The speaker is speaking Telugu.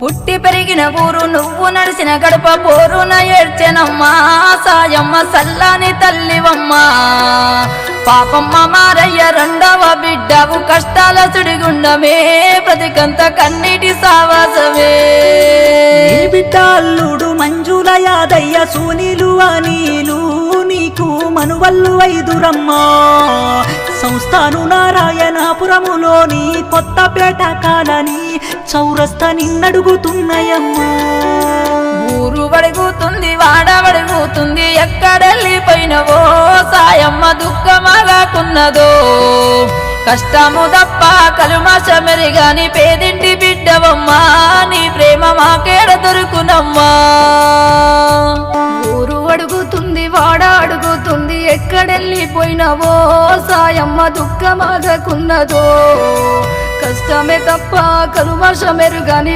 పుట్టి పెరిగిన ఊరు నువ్వు నడిచిన గడప పోరున ఏడ్చెనమ్మా సాయమ్మ సల్లాని తల్లివమ్మా పాపమ్మ మారయ్య రెండవ బిడ్డవు కష్టాల సుడిగుండమే బ్రతికంత కన్నీటి సావాసమే బిడ్డ అల్లుడు మంజుల యాదయ్య సునీలు అనిలు నీకు మనువల్లు ఐదురమ్మా సంస్థాను నారాయణపురములోని కొత్తపేట కాలని చౌరస్తా నిన్నడుగుతున్నాయమ్మా ఊరు అడుగుతుంది వాడ అడుగుతుంది ఎక్కడెళ్ళిపోయినవో సాయమ్మ దుఃఖమాగాకున్నదో కష్టము తప్ప కలుమాషమెరిగాని పేదింటి బిడ్డవమ్మా నీ ప్రేమ మాకేడ దొరుకునమ్మా ఊరు అడుగుతుంది వాడ అడుగుతుంది ఎక్కడెళ్ళిపోయినవో సాయమ్మ దుఃఖమాగకున్నదో కష్టమే తప్ప కలుమాషమెరుగాని